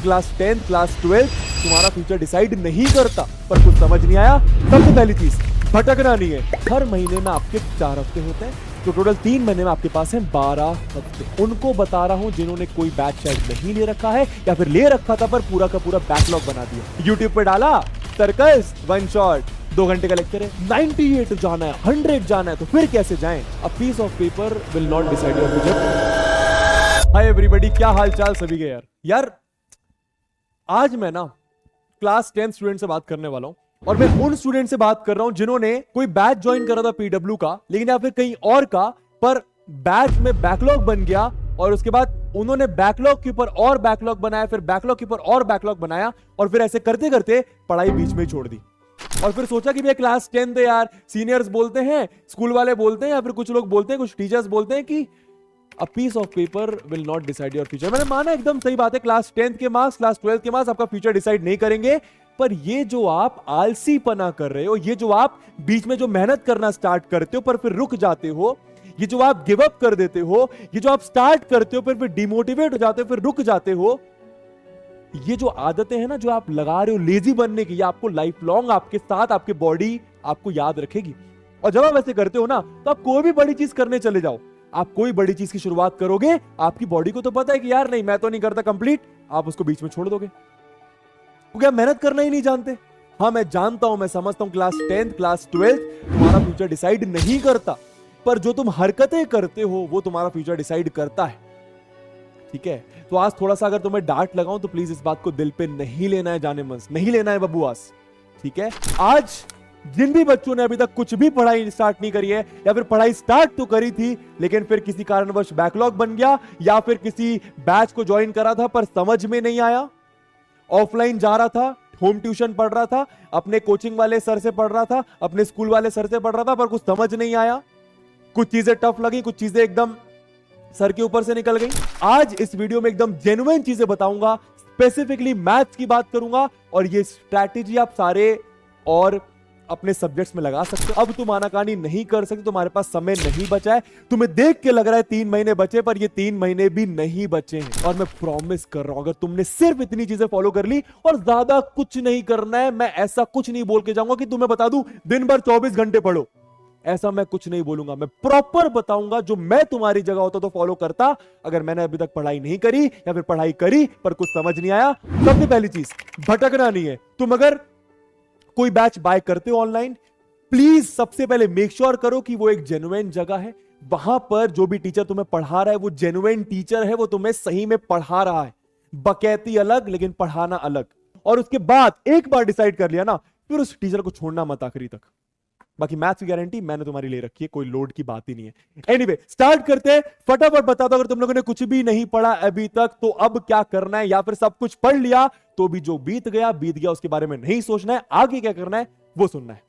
Class 10th class 12th तुम्हारा future decide नहीं करता, पर कुछ समझ नहीं आया। सबसे पहली चीज, भटकना नहीं है। हर महीने में आपके 4 हफ्ते होते हैं, तो टोटल 3 महीने में आपके पास है 12 हफ्ते। उनको बता रहा हूं जिन्होंने कोई बैच शायद नहीं ले रखा है या फिर ले रखा था पर पूरा का पूरा बैकलॉग बना दिया। यूट्यूब पे डाला सर्कस वन शॉट, 2 घंटे का लेक्चर है, 98 जाना है, 100 जाना है, तो फिर कैसे जाएं? A piece of paper will not decide your future. Hi everybody, क्या हाल चाल सभी के यार आज मैं ना क्लास 10 स्टूडेंट से बात करने वाला हूं, और मैं उन स्टूडेंट से बात कर रहा हूं जिन्होंने कोई बैच ज्वाइन करा था पीडब्ल्यू का, लेकिन या फिर कहीं और का, पर बैच में बैकलॉग बन गया और उसके बाद उन्होंने बैकलॉग के ऊपर और बैकलॉग बनाया, फिर बैकलॉग के ऊपर और बैकलॉग बनाया, और फिर ऐसे करते करते पढ़ाई बीच में छोड़ दी। और फिर सोचा कि भैया क्लास 10 है यार, सीनियर्स बोलते हैं, स्कूल वाले बोलते हैं, या फिर कुछ लोग बोलते हैं, कुछ टीचर्स बोलते हैं कि a piece of paper will not decide your future. मैंने माना एकदम सही बात है, क्लास 10th के मार्क्स, क्लास 12th के मार्क्स आपका फ्यूचर डिसाइड नहीं करेंगे, पर ये जो आप आलसीपना कर रहे हो, ये जो आप बीच में जो मेहनत करना स्टार्ट करते हो पर फिर रुक जाते हो, ये जो आप गिव अप कर देते हो, ये जो आप स्टार्ट करते हो फिर डिमोटिवेट हो जाते हो, फिर रुक जाते हो, ये जो आदतें हैं ना जो आप लगा रहे हो लेजी बनने की, ये आपको लाइफ लॉन्ग आपके साथ आपकी बॉडी आपको याद रखेगी। और जब आप ऐसे करते हो ना, तो आप कोई भी बड़ी चीज करने चले जाओ, आप कोई बड़ी चीज की शुरुआत करोगे, आपकी बॉडी को तो पता है कि यार नहीं मैं तो नहीं करता कंप्लीट, आप उसको बीच में छोड़ दोगे क्योंकि आप मेहनत करना ही नहीं जानते। हाँ मैं जानता हूं, मैं समझता हूं क्लास 10th क्लास 12th तुम्हारा फ्यूचर डिसाइड नहीं करता, पर जो तुम हरकतें करते हो वो तुम्हारा फ्यूचर डिसाइड करता है। ठीक है, तो आज थोड़ा सा अगर तुम्हें डांट लगाऊं तो प्लीज इस बात को दिल पे नहीं लेना है, जाने मन नहीं लेना है बबुआस। ठीक है, आज जिन भी बच्चों ने अभी तक कुछ भी पढ़ाई स्टार्ट नहीं करी है, या फिर पढ़ाई स्टार्ट तो करी थी लेकिन फिर किसी कारणवश बैकलॉग बन गया, या फिर किसी बैच को ज्वाइन करा था पर समझ में नहीं आया, ऑफलाइन जा रहा था, होम ट्यूशन पढ़ रहा था, अपने कोचिंग वाले सर से पढ़ रहा था, अपने स्कूल वाले सर से पढ़ रहा था, पर कुछ समझ नहीं आया, कुछ चीजें टफ लगी, कुछ चीजें एकदम सर के ऊपर से निकल गई। आज इस वीडियो में एकदम जेन्युइन चीजें बताऊंगा, स्पेसिफिकली मैथ्स की बात करूंगा, और ये स्ट्रैटेजी आप सारे और अपने सब्जेक्ट्स में लगा सकते हो। अब तुम आनाकानी नहीं कर सकते, तुम्हारे पास समय नहीं बचा है, तुम्हें देख के लग रहा है 3 महीने बचे, पर ये 3 महीने भी नहीं बचे हैं। और मैं प्रॉमिस कर रहा हूं, अगर तुमने सिर्फ इतनी चीजें फॉलो कर ली और ज्यादा कुछ नहीं करना है, मैं ऐसा कुछ नहीं बोल के जाऊंगा कि तुम्हें बता दूं दिन भर 24 घंटे पढ़ो, ऐसा मैं कुछ नहीं बोलूंगा। मैं प्रॉपर बताऊंगा जो मैं तुम्हारी जगह होता तो फॉलो करता, अगर मैंने अभी तक पढ़ाई नहीं करी या फिर पढ़ाई करी पर कुछ समझ नहीं आया। सबसे पहली चीज, भटकना नहीं है। तुम अगर कोई बैच बाय करते हो ऑनलाइन, प्लीज सबसे पहले मेक श्योर करो कि वो एक जेन्युइन जगह है, वहां पर जो भी टीचर तुम्हें पढ़ा रहा है वो जेन्युइन टीचर है, वो तुम्हें सही में पढ़ा रहा है। बकैती अलग लेकिन पढ़ाना अलग। और उसके बाद एक बार डिसाइड कर लिया ना, फिर उस टीचर को छोड़ना मत आखिरी तक। बाकी मैथ्स की गारंटी मैंने तुम्हारी ले रखी है, कोई लोड की बात ही नहीं है। एनीवे, स्टार्ट करते हैं। फटाफट बता दो, अगर तुम लोगों ने कुछ भी नहीं पढ़ा अभी तक तो अब क्या करना है, या फिर सब कुछ पढ़ लिया तो भी जो बीत गया उसके बारे में नहीं सोचना है, आगे क्या करना है वो सुनना है।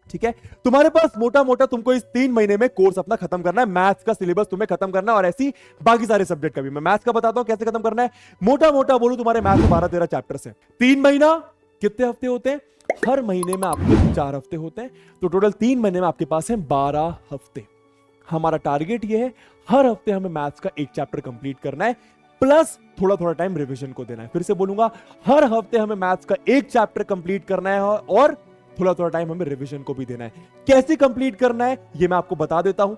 ठीक है, तुम्हारे पास मोटा मोटा तुमको इस 3 महीने में कोर्स अपना खत्म करना है, मैथ्स का सिलेबस तुम्हें खत्म करना है, और ऐसी बाकी सारे सब्जेक्ट का भी। मैं मैथ्स का बताता हूं कैसे खत्म करना है। मोटा मोटा बोलूं, तुम्हारे मैथ्स में 12-13 चैप्टर्स हैं। 3 महीना कितने हफ्ते होते हैं? हर महीने में आपके 4 हफ्ते होते हैं, तो टोटल 3 महीने में आपके पास है 12 हफ्ते। हमारा टारगेट ये है, हर हफ्ते हमें मैथ्स का एक चैप्टर कंप्लीट करना है, प्लस थोड़ा थोड़ा टाइम रिवीजन को देना है। फिर से बोलूंगा, हर हफ्ते हमें मैथ्स का एक चैप्टर कंप्लीट करना है और थोड़ा थोड़ा टाइम हमें रिवीजन को भी देना है। कैसे कंप्लीट करना है ये मैं आपको बता देता हूं।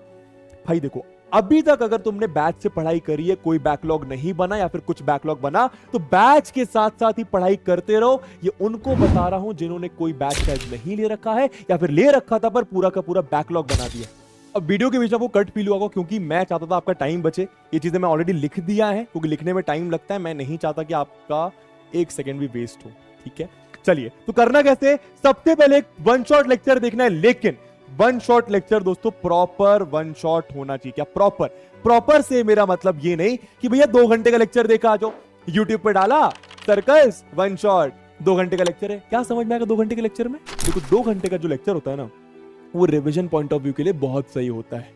भाई देखो, अभी तक अगर तुमने बैच से पढ़ाई करी है, कोई बैकलॉग नहीं बना या फिर कुछ बैकलॉग बना, तो बैच के साथ साथ ही पढ़ाई करते रहो। ये उनको बता रहा हूं जिन्होंने कोई बैच शायद नहीं ले रखा है या फिर ले रखा था पर पूरा का पूरा बैकलॉग बना दिया। अब वीडियो के बीच में वो कट फील हुआ क्योंकि मैं चाहता था आपका टाइम बचे। ये चीजें मैं ऑलरेडी लिख दिया है क्योंकि लिखने में टाइम लगता है, मैं नहीं चाहता कि आपका 1 सेकंड भी वेस्ट हो। ठीक है, चलिए तो करना कैसे। सबसे पहले 1 शॉट लेक्चर देखना है, लेकिन 1 शॉट लेक्चर दोस्तों प्रॉपर 1 शॉट होना चाहिए। क्या प्रॉपर से मेरा मतलब ये नहीं कि भैया 2 घंटे का लेक्चर देखा आ जाओ, यूट्यूब पे डाला सर्कस 1 शॉट 2 घंटे का लेक्चर है। क्या समझ में आएगा 2 घंटे के लेक्चर में? देखो 2 घंटे का जो लेक्चर होता है ना, वो रिवीजन पॉइंट ऑफ व्यू के लिए बहुत सही होता है,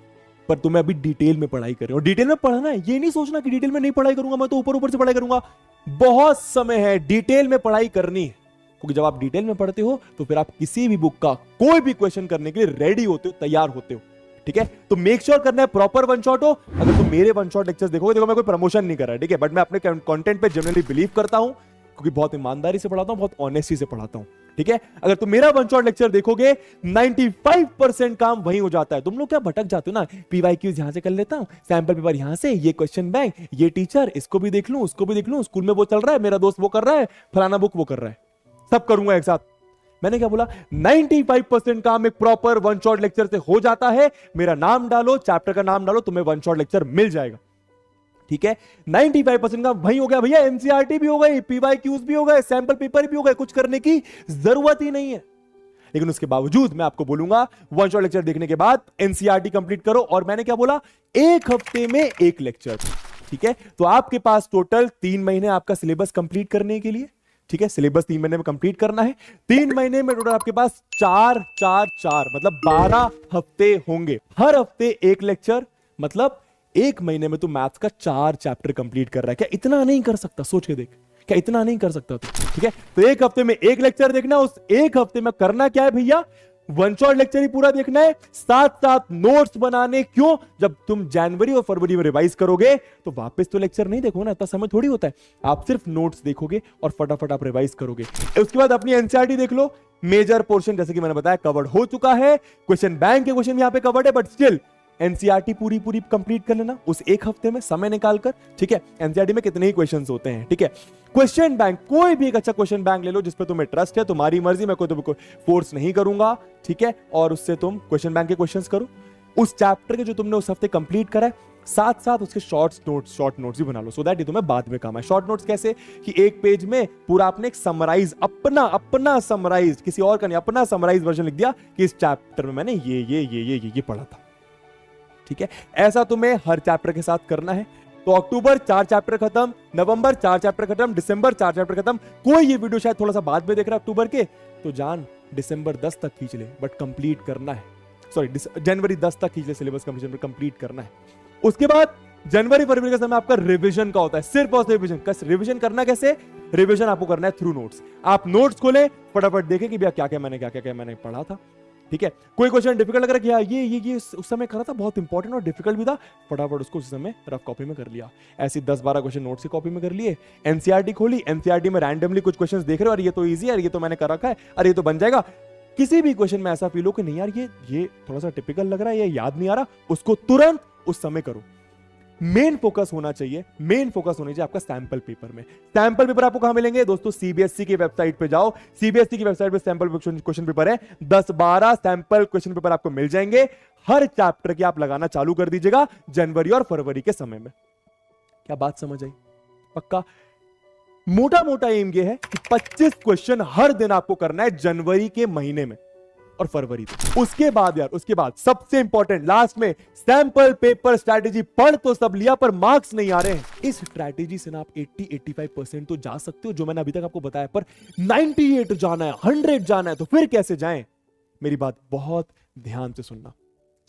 पर तुम्हें अभी डिटेल में पढ़ाई कर रहे हो। डिटेल में पढ़ना है, ये नहीं सोचना कि डिटेल में नहीं पढ़ाई करूंगा, मैं तो ऊपर ऊपर से पढ़ाई करूंगा। बहुत समय है डिटेल में पढ़ाई करनी है, क्योंकि जब आप डिटेल में पढ़ते हो तो फिर आप किसी भी बुक का कोई भी क्वेश्चन करने के लिए रेडी होते हो, तैयार होते हो। ठीक है, तो मेक श्योर करना है प्रॉपर 1 शॉट हो। अगर तुम मेरे 1 शॉट लेक्चर्स देखोगे, देखो मैं कोई प्रमोशन नहीं कर रहा है, ठीक है, बट मैं अपने कंटेंट पे जनरली बिलीव करता हूं क्योंकि बहुत ईमानदारी से पढ़ाता हूं, बहुत ऑनेस्टी से पढ़ाता हूं, ठीक है। अगर तुम मेरा वन शॉट लेक्चर देखोगे 95% काम वहीं हो जाता है। तुम लोग क्या भटक जाते हो ना, पीवाईक्यूज यहां से कर लेता हूं, सैंपल पेपर यहां से, ये क्वेश्चन बैंक, ये टीचर, इसको भी देख लूं, उसको भी देख लूं, स्कूल में वो चल रहा है, मेरा दोस्त वो कर रहा है, फलाना बुक वो कर रहा है, सब करूंगा एक साथ। मैंने क्या बोला, 95% काम एक प्रॉपर वन शॉट लेक्चर से हो जाता है। मेरा नाम डालो, चैप्टर का नाम डालो, तुम्हें वन शॉट लेक्चर मिल जाएगा, ठीक है। 95% काम वही हो गया भैया। एनसीईआरटी भी हो गई, पीवाईक्यूज भी हो गए, सैंपल पेपर भी हो गए, कुछ करने की जरूरत ही नहीं है। लेकिन उसके बावजूद मैं आपको बोलूंगा वन शॉट लेक्चर देखने के बाद एनसीईआरटी कंप्लीट करो। और मैंने क्या बोला, एक हफ्ते में एक लेक्चर, ठीक है। तो आपके पास टोटल 3 महीने आपका सिलेबस कंप्लीट करने के लिए, ठीक है। सिलेबस 3 महीने में कंप्लीट करना है। 3 महीने में टोटल आपके पास 4 मतलब 12 हफ्ते होंगे। हर हफ्ते एक लेक्चर, मतलब एक महीने में तू मैथ्स का 4 चैप्टर कंप्लीट कर रहा है। क्या इतना नहीं कर सकता? सोच के देख, क्या इतना नहीं कर सकता तू? ठीक है, तो एक हफ्ते में एक लेक्चर देखना। उस एक हफ्ते में करना क्या है भैया, वन शॉट लेक्चर ही पूरा देखना है, साथ साथ नोट्स बनाने। क्यों? जब तुम जनवरी और फरवरी में रिवाइज करोगे तो वापस तो लेक्चर नहीं देखोगे ना, इतना समय थोड़ी होता है। आप सिर्फ नोट्स देखोगे और फटाफट आप रिवाइज करोगे। उसके बाद अपनी एनसीईआरटी देख लो। मेजर पोर्शन जैसे कि मैंने बताया कवर्ड हो चुका है। क्वेश्चन बैंक के क्वेश्चन यहां पे कवर्ड है, बट स्टिल एनसीईआरटी पूरी कंप्लीट कर लेना उस एक हफ्ते में समय निकालकर, ठीक है। एनसीईआरटी में कितने ही क्वेश्चंस होते हैं, ठीक है। क्वेश्चन बैंक, कोई भी एक अच्छा क्वेश्चन बैंक ले लो जिस पे तुम्हें ट्रस्ट है, तुम्हारी मर्जी, मैं कोई फोर्स नहीं करूंगा, ठीक है। और उससे तुम क्वेश्चन बैंक के क्वेश्चंस करो उस चैप्टर के जो तुमने उस हफ्ते कंप्लीट करा है। साथ साथ उसके शॉर्ट नोट्स भी बना लो, सो दैट ये तुम्हें बाद में काम है। शॉर्ट नोट्स कैसे कि एक पेज में पूरा आपने एक समराइज, अपना समराइज, किसी और का नहीं, अपना समराइज वर्जन लिख दिया कि इस चैप्टर में मैंने ये पढ़ा था, ठीक है। ऐसा तुम्हें हर चैप्टर के साथ करना है। तो अक्टूबर 4 चैप्टर खत्म, नवंबर 4 चैप्टर खत्म, दिसंबर 4 चैप्टर खत्म। कोई ये वीडियो शायद थोड़ा सा बाद में देख रहा है अक्टूबर के, तो जान दिसंबर 10 तक खींच ले, बट कंप्लीट करना है। सॉरी, जनवरी 10 तक खींच ले, सिलेबस कंप्लीट करना है। उसके बाद जनवरी फरवरी का समय आपका रिवीजन का होता है, सिर्फ और सिर्फ रिवीजन करना। कैसे रिवीजन आपको करना है? Through notes. आप नोट्स खोले, फटाफट देखें कि भैया क्या क्या मैंने पढ़ा था, ठीक है। कोई क्वेश्चन डिफिकल्ट लग रहा है कि ये उस समय करा था, बहुत इंपॉर्टेंट और डिफिकल्ट भी था, फटाफट उसको उस समय रफ कॉपी में कर लिया। ऐसे 10-12 क्वेश्चन नोट्स की कॉपी में कर लिए। एनसीईआरटी खोली, एनसीईआरटी में रैंडमली कुछ क्वेश्चंस देख रहे हो, अरे ये तो इजी है, ये तो मैंने कर रखा है, अरे ये तो बन जाएगा। किसी भी क्वेश्चन में ऐसा फील हो कि नहीं यार ये थोड़ा सा टिपिकल लग रहा है, ये याद नहीं आ रहा, उसको तुरंत उस समय करो। मेन फोकस होना चाहिए आपका सैंपल पेपर में। सैंपल पेपर आपको कहां मिलेंगे दोस्तों? सीबीएसई की वेबसाइट पे जाओ। सीबीएसई की वेबसाइट पे सैंपल क्वेश्चन पेपर है, 10-12 सैंपल क्वेश्चन पेपर आपको मिल जाएंगे। हर चैप्टर के आप लगाना चालू कर दीजिएगा जनवरी और फरवरी के समय में। क्या बात समझ आई? पक्का? मोटा एम ये है कि 25 क्वेश्चन हर दिन आपको करना है जनवरी के महीने में और फरवरी में। उसके बाद सबसे इंपॉर्टेंट लास्ट में सैंपल पेपर स्ट्रैटेजी। पढ़ तो सब लिया पर मार्क्स नहीं आ रहे हैं। इस स्ट्रैटेजी से ना आप 80-85% तो जा सकते हो, जो मैंने अभी तक आपको बताया, पर 98 जाना है, 100 जाना है, तो फिर कैसे जाएं? मेरी बात बहुत ध्यान से सुनना,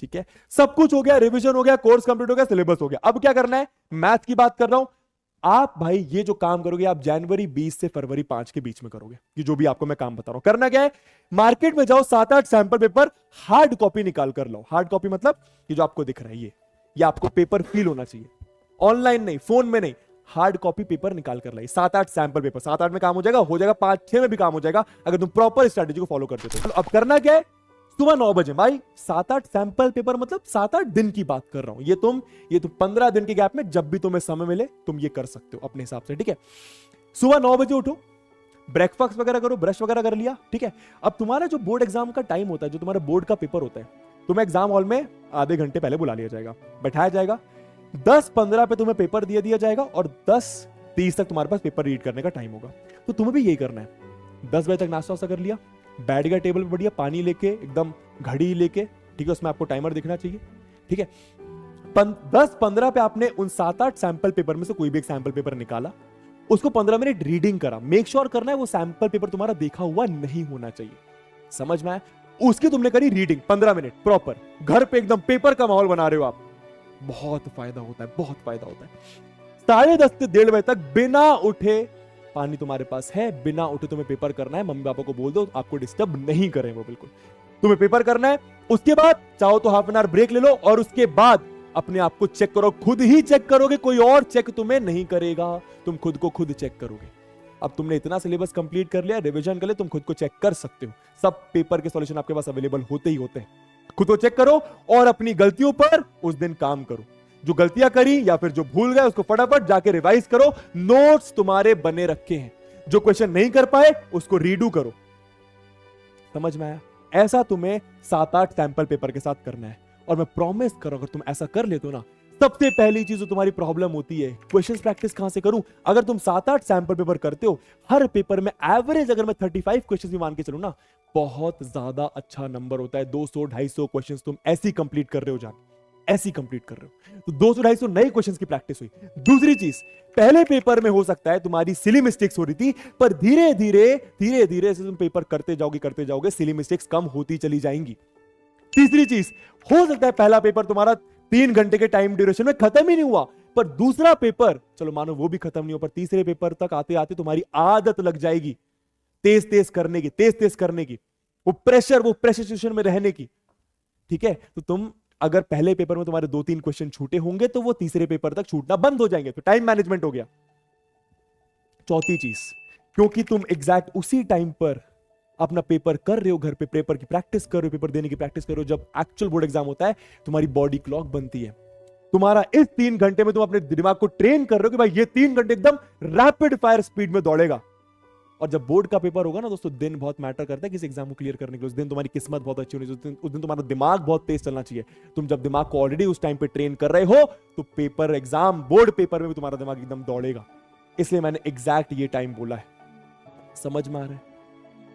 ठीक है। सब कुछ हो गया, रिवीजन हो गया, कोर्स कंप्लीट हो गया, सिलेबस हो गया। अब क्या करना है? मैथ की बात कर रहा हूं। आप भाई ये जो काम करोगे आप जनवरी 20 से फरवरी 5 के बीच में करोगे। ये जो भी आपको मैं काम बता रहा हूं, करना क्या है? मार्केट में जाओ, 7-8 सैंपल पेपर हार्ड कॉपी निकाल कर लो। हार्ड कॉपी मतलब ये जो आपको दिख रहा है, ये आपको पेपर फील होना चाहिए, ऑनलाइन नहीं, फोन में नहीं, हार्ड कॉपी पेपर निकाल कर लाई। 7-8 सैंपल पेपर, 7-8 में काम हो जाएगा, 5-6 में भी काम हो जाएगा अगर तुम प्रॉपर स्ट्रेटेजी को फॉलो करते हो। अब करना क्या है? सुबह 9 बजे भाई 7-8 सैंपल पेपर, मतलब 7-8 दिन की बात कर रहा हूं। ये तुम 15 दिन के गैप में जब भी तुम्हें समय मिले तुम ये कर सकते हो अपने हिसाब से, ठीक है। सुबह 9 बजे उठो, ब्रेकफास्ट वगैरह करो, ब्रश वगैरह कर लिया, ठीक है। अब तुम्हारा जो बोर्ड एग्जाम का टाइम होता है, जो तुम्हारा बोर्ड का पेपर होता है, तुम्हें एग्जाम हॉल में आधे घंटे पहले बुला लिया जाएगा, बैठाया जाएगा। 10-15 पे तुम्हें पेपर दिया जाएगा और 10-30 तक तुम्हारे पास पेपर रीड करने का टाइम होगा। तो तुम्हें भी यही करना है। 10 बजे तक नाश्ता वास्ता कर लिया, बैठ गया टेबल पे बढ़िया, पानी लेके, एकदम घड़ी लेके, ठीक है। उसमें आपको टाइमर दिखना चाहिए, ठीक है। 10-15 पे आपने उन 7-8 सैंपल पेपर में से कोई भी एक सैंपल पेपर निकाला, उसको 15 मिनट रीडिंग करा। मेक श्योर करना है वो सैंपल पेपर तुम्हारा देखा हुआ नहीं होना चाहिए, समझ में आया? उसकी तुमने करी रीडिंग 15 मिनट प्रॉपर, घर पे एकदम पेपर का माहौल बना रहे हो आप। बहुत फायदा होता है, बहुत फायदा होता है। 10:30 से 1:30 बजे तक बिना उठे, पानी तुम्हारे पास है, बिना उठे तुम्हें पेपर करना है। मम्मी पापा को बोल दो आपको डिस्टर्ब नहीं करें वो, बिल्कुल तुम्हें पेपर करना है। उसके बाद चाहो तो हाफ एन आवर ब्रेक ले लो और उसके बाद अपने आप को चेक करो। खुद ही चेक करोगे, कोई और चेक तुम्हें नहीं करेगा, तुम खुद को खुद चेक करोगे। अब तुमने इतना सिलेबस कंप्लीट कर लिया, रिवीजन कर लिया, तुम खुद को चेक कर सकते हो। सब पेपर के सॉल्यूशन आपके पास अवेलेबल होते ही होते हैं। खुद को चेक करो और अपनी गलतियों पर उस दिन काम करो। जो गलतियां करी या फिर जो भूल गए उसको फटाफट जाके रिवाइज करो। नोट्स तुम्हारे बने रखे हैं, जो क्वेश्चन नहीं कर पाए उसको रीडू करो। समझ में आया? ऐसा तुम्हें 7-8 सैंपल पेपर के साथ करना है और मैं प्रॉमिस करो अगर तुम ऐसा कर लेते हो ना, सबसे पहली चीज जो तुम्हारी प्रॉब्लम होती है, क्वेश्चंस प्रैक्टिस कहां से करूं? अगर तुम 7-8 सैंपल पेपर करते हो, हर पेपर में एवरेज अगर मैं 35 क्वेश्चंस भी मान के चलूं ना, बहुत ज्यादा अच्छा नंबर होता है। 200-250 क्वेश्चंस तुम ऐसे ही कंप्लीट कर रहे हो, जान ऐसे ही कंप्लीट कर रहे हो, तो 200-250 नए क्वेश्चंस की प्रैक्टिस हुई। दूसरी चीज, पहले पेपर में हो सकता है तुम्हारी सिली मिस्टेक्स हो रही थी, पर धीरे धीरे तुम पेपर करते जाओगे सिली मिस्टेक्स कम होती चली जाएंगी। तीसरी चीज, हो सकता है पहला पेपर तुम्हारा 3 घंटे के टाइम ड्यूरेशन में खत्म ही नहीं हुआ, पर दूसरा पेपर चलो मानो वो भी खत्म नहीं हुआ, पर तीसरे पेपर तक आते आते तुम्हारी आदत लग जाएगी तेज तेज करने की, वो प्रेशर सिचुएशन में रहने की। ठीक है, तो तुम अगर पहले पेपर में तुम्हारे 2-3 क्वेश्चन छूटे होंगे तो वो तीसरे पेपर तक छूटना बंद हो जाएंगे, तो टाइम मैनेजमेंट हो गया। चौथी चीज, क्योंकि तुम एग्जैक्ट उसी टाइम पर अपना पेपर कर रहे हो, घर पे पेपर की प्रैक्टिस कर रहे हो, पेपर देने की प्रैक्टिस कर रहे हो, जब एक्चुअल बोर्ड एग्जाम होता है तुम्हारी बॉडी क्लॉक बनती है। तुम्हारा इस 3 घंटे में तुम अपने दिमाग को ट्रेन कर रहे हो कि भाई ये 3 घंटे एकदम रैपिड फायर स्पीड में दौड़ेगा। और जब बोर्ड का पेपर होगा ना दोस्तों, दिन बहुत मैटर करता है किसी एग्जाम को क्लियर करने के लिए। उस दिन तुम्हारी किस्मत बहुत अच्छी होनी चाहिए, उस दिन तुम्हारा दिमाग बहुत तेज चलना चाहिए। तुम जब दिमाग को ऑलरेडी उस टाइम पे ट्रेन कर रहे हो तो पेपर एग्जाम बोर्ड पेपर में भी तुम्हारा दिमाग एकदम दौड़ेगा। इसलिए मैंने एग्जैक्ट ये टाइम बोला है। समझ में आ रहा है?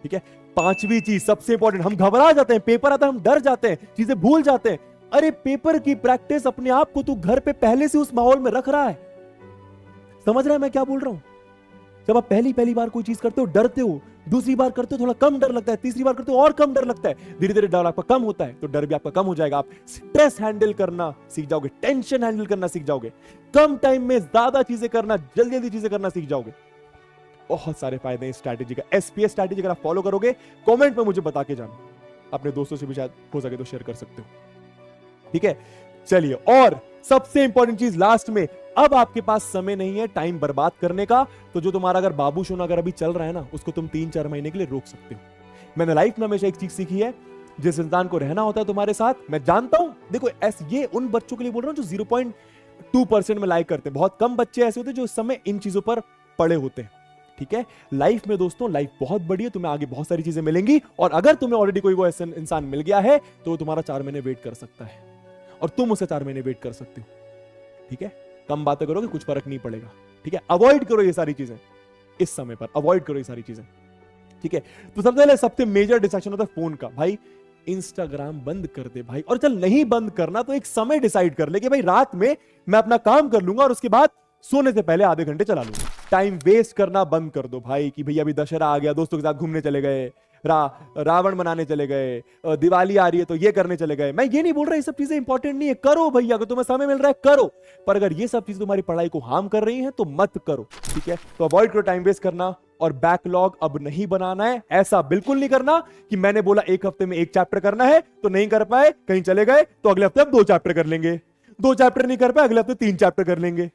ठीक है। 5वीं चीज सबसे इंपॉर्टेंट, हम घबरा जाते हैं, पेपर आता है हम डर जाते हैं, चीजें भूल जाते हैं। अरे पेपर की प्रैक्टिस अपने आप को तू घर पे पहले से उस माहौल में रख रहा है। समझ रहा है मैं क्या बोल रहा हूं? जब आप पहली बार कोई चीज करते हो डरते हो, दूसरी बार करते हो थोड़ा कम डर लगता है, तीसरी बार करते हो और कम डर लगता है, धीरे धीरे डर आपका कम होता है तो डर भी आपका कम हो जाएगा। आप स्ट्रेस हैंडल करना सीख जाओगे, टेंशन हैंडल करना सीख जाओगे, कम टाइम में ज्यादा चीजें करना, जल्दी जल्दी चीजें करना सीख जाओगे। बहुत सारे फायदे हैं इस स्ट्रैटेजी का। एसपीएस स्ट्रैटेजी अगर आप फॉलो करोगे, कमेंट में मुझे बता के जाना, अपने दोस्तों से भी शायद हो सके तो शेयर कर सकते हो। ठीक है, चलिए। और सबसे इंपॉर्टेंट चीज लास्ट में, अब आपके पास समय नहीं है टाइम बर्बाद करने का, तो जो तुम्हारा अगर बाबू सोना अगर अभी चल रहा है ना, उसको तुम 3-4 महीने के लिए रोक सकते हो। मैंने लाइफ में हमेशा एक चीज सीखी है, जिस इंसान को रहना होता है तुम्हारे साथ, मैं जानता हूं, देखो ये उन बच्चों के लिए बोल रहा हूं जो 0.2% में लाइक करते हैं। बहुत कम बच्चे ऐसे होते हैं जो इस समय इन चीजों पर पड़े होते हैं। ठीक है, लाइफ में दोस्तों, लाइफ बहुत बड़ी है, तुम्हें आगे बहुत सारी चीजें मिलेंगी, और अगर तुम्हें ऑलरेडी कोई वो ऐसा इंसान मिल गया है तो तुम्हारा 4 महीने वेट कर सकता है और तुम उसे 4 महीने वेट कर सकते हो। ठीक है, कम बातें करोगे कुछ फर्क नहीं पड़ेगा। ठीक है, अवॉइड करो ये सारी चीजें इस समय पर, अवॉइड करो ये सारी चीजें। ठीक है, तो सबसे पहले सबसे मेजर डिस्ट्रैक्शन होता है फोन का। भाई इंस्टाग्राम बंद कर दे भाई, और चल नहीं बंद करना तो एक समय डिसाइड कर ले कि भाई रात में मैं अपना काम कर लूंगा और उसके बाद सोने से पहले आधे घंटे चला लूंगा। टाइम वेस्ट करना बंद कर दो भाई, कि भैया अभी दशहरा आ गया, दोस्तों के साथ घूमने चले गए, रावण मनाने चले गए, दिवाली आ रही है तो ये करने चले गए। मैं ये नहीं बोल रहा ये सब चीजें इंपॉर्टेंट नहीं है, करो भैया, अगर तुम्हें समय मिल रहा है करो, पर अगर ये सब चीजें तुम्हारी पढ़ाई को हार्म कर रही हैं तो मत करो। ठीक है, तो अवॉइड करो टाइम वेस्ट करना, और बैकलॉग अब नहीं बनाना है। ऐसा बिल्कुल नहीं करना कि मैंने बोला 1 हफ्ते में 1 चैप्टर करना है तो नहीं कर पाए, कहीं चले गए तो अगले हफ्ते अब 2 चैप्टर कर लेंगे, 2 चैप्टर नहीं कर पाए अगले हफ्ते 3 चैप्टर कर लेंगे।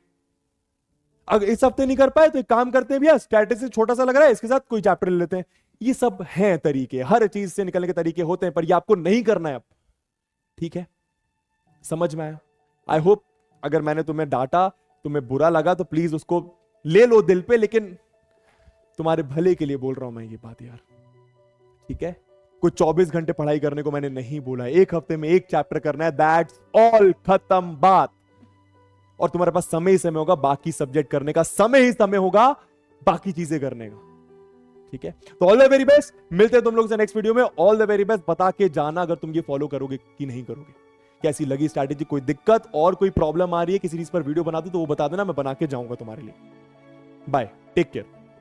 अगर इस हफ्ते नहीं कर पाए तो एक काम करते हैं भैया, स्ट्रैटेजी छोटा सा लग रहा है इसके साथ कोई चैप्टर ले लेते हैं। ये सब हैं तरीके, हर चीज से निकलने के तरीके होते हैं, पर ये आपको नहीं करना है अब। ठीक है, समझ में आया? आई होप अगर मैंने तुम्हें डांटा, तुम्हें बुरा लगा तो प्लीज उसको ले लो दिल पे, लेकिन तुम्हारे भले के लिए बोल रहा हूं मैं ये बात यार। ठीक है, कोई 24 घंटे पढ़ाई करने को मैंने नहीं बोला है, 1 हफ्ते में 1 चैप्टर करना है, दैट्स ऑल, खत्म बात। और तुम्हारे पास समय ही समय होगा बाकी सब्जेक्ट करने का, समय ही समय होगा बाकी चीजें करने का। ठीक है, तो ऑल द वेरी बेस्ट, मिलते हैं तुम लोग से नेक्स्ट वीडियो में। ऑल द वेरी बेस्ट, बता के जाना अगर तुम ये फॉलो करोगे कि नहीं करोगे, कैसी लगी स्ट्रैटेजी, कोई दिक्कत और कोई प्रॉब्लम आ रही है किसी चीज पर वीडियो बना दो तो वो बता देना, मैं बना के जाऊंगा तुम्हारे लिए। Bye, take care.